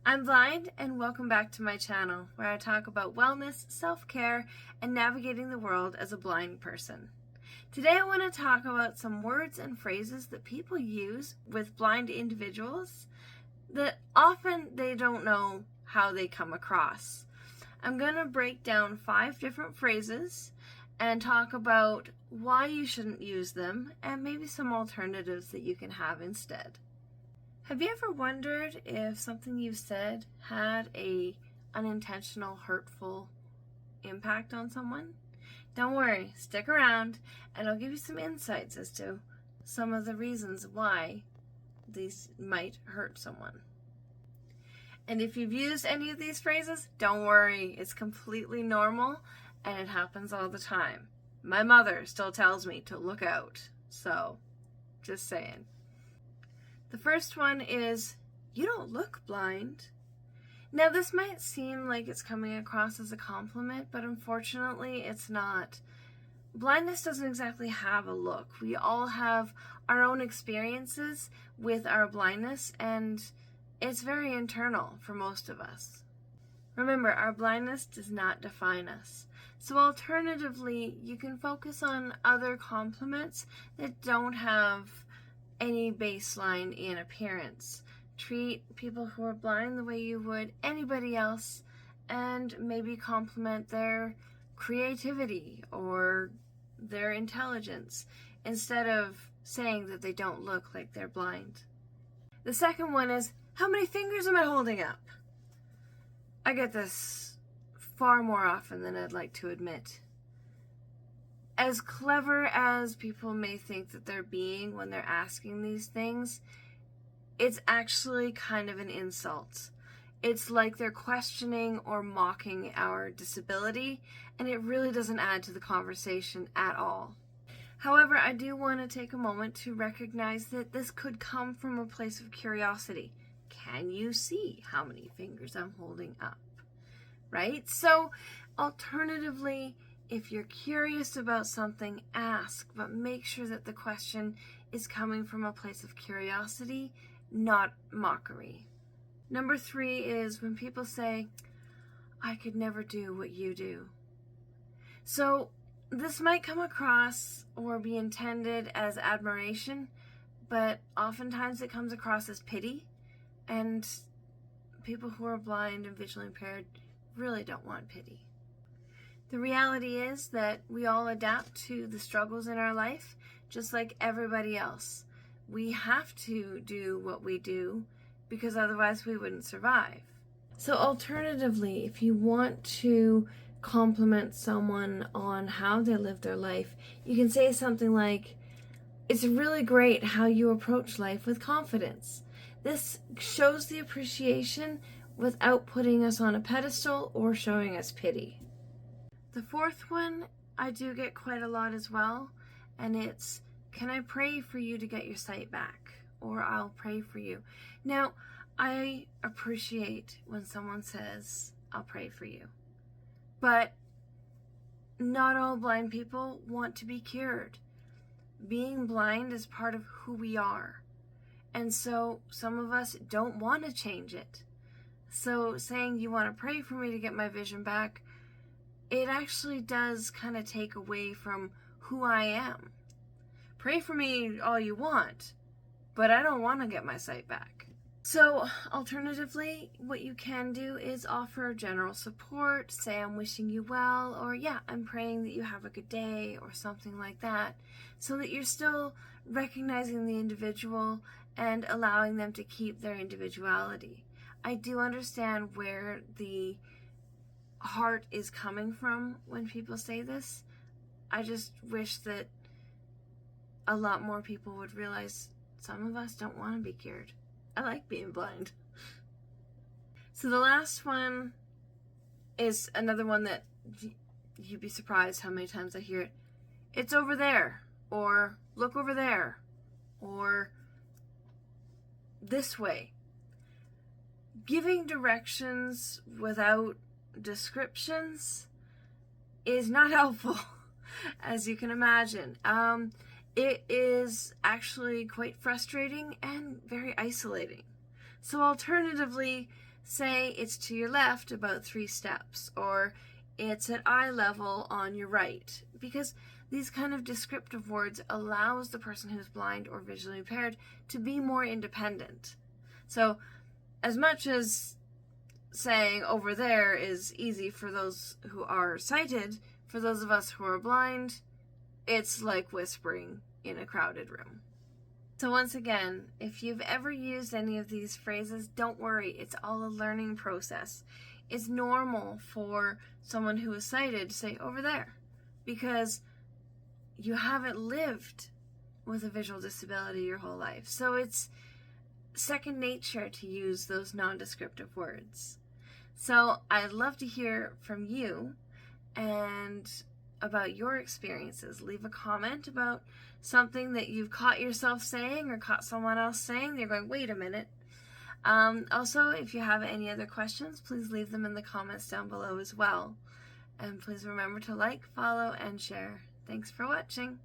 I'm Blind, and welcome back to my channel, where I talk about wellness, self-care, and navigating the world as a blind person. Today I want to talk about some words and phrases that people use with blind individuals that often they don't know how they come across. I'm going to break down 5 different phrases and talk about why you shouldn't use them and maybe some alternatives that you can have instead. Have you ever wondered if something you've said had a unintentional, hurtful impact on someone? Don't worry, stick around and I'll give you some insights as to some of the reasons why these might hurt someone. And if you've used any of these phrases, don't worry, it's completely normal and it happens all the time. My mother still tells me to look out, so just saying. The first one is, "You don't look blind." Now, this might seem like it's coming across as a compliment, but unfortunately, it's not. Blindness doesn't exactly have a look. We all have our own experiences with our blindness, and it's very internal for most of us. Remember, our blindness does not define us. So alternatively, you can focus on other compliments that don't have any baseline in appearance. Treat people who are blind the way you would anybody else, and maybe compliment their creativity or their intelligence instead of saying that they don't look like they're blind. The second one is, "How many fingers am I holding up?" I get this far more often than I'd like to admit. As clever as people may think that they're being when they're asking these things, it's actually kind of an insult. It's like they're questioning or mocking our disability, and it really doesn't add to the conversation at all. However, I do want to take a moment to recognize that this could come from a place of curiosity. Can you see how many fingers I'm holding up? Right? So, alternatively, if you're curious about something, ask, but make sure that the question is coming from a place of curiosity, not mockery. Number 3 is when people say, "I could never do what you do." So this might come across or be intended as admiration, but oftentimes it comes across as pity, and people who are blind and visually impaired really don't want pity. The reality is that we all adapt to the struggles in our life, just like everybody else. We have to do what we do because otherwise we wouldn't survive. So alternatively, if you want to compliment someone on how they live their life, you can say something like, "It's really great how you approach life with confidence." This shows the appreciation without putting us on a pedestal or showing us pity. The fourth one I do get quite a lot as well, and it's, "Can I pray for you to get your sight back?" Or, "I'll pray for you." Now, I appreciate when someone says, "I'll pray for you." But not all blind people want to be cured. Being blind is part of who we are. And so some of us don't want to change it. So saying you want to pray for me to get my vision back, it actually does kind of take away from who I am. Pray for me all you want, but I don't want to get my sight back. So alternatively, what you can do is offer general support, say, "I'm wishing you well," or, "Yeah, I'm praying that you have a good day," or something like that, so that you're still recognizing the individual and allowing them to keep their individuality. I do understand where the heart is coming from when people say this. I just wish that a lot more people would realize some of us don't want to be cured. I like being blind. So the last one is another one that you'd be surprised how many times I hear it. "It's over there," or "Look over there," or "This way." Giving directions without descriptions is not helpful, as you can imagine. It is actually quite frustrating and very isolating. So alternatively, say it's to your left about 3 steps, or it's at eye level on your right, because these kind of descriptive words allows the person who's blind or visually impaired to be more independent. So as much as saying over there is easy for those who are sighted, for those of us who are blind, it's like whispering in a crowded room. So once again, if you've ever used any of these phrases, don't worry, it's all a learning process. It's normal for someone who is sighted to say over there, because you haven't lived with a visual disability your whole life. So it's second nature to use those non-descriptive words. So I'd love to hear from you and about your experiences. Leave a comment about something that you've caught yourself saying or caught someone else saying. They're going, wait a minute. Also, if you have any other questions, please leave them in the comments down below as well. And please remember to like, follow, and share. Thanks for watching.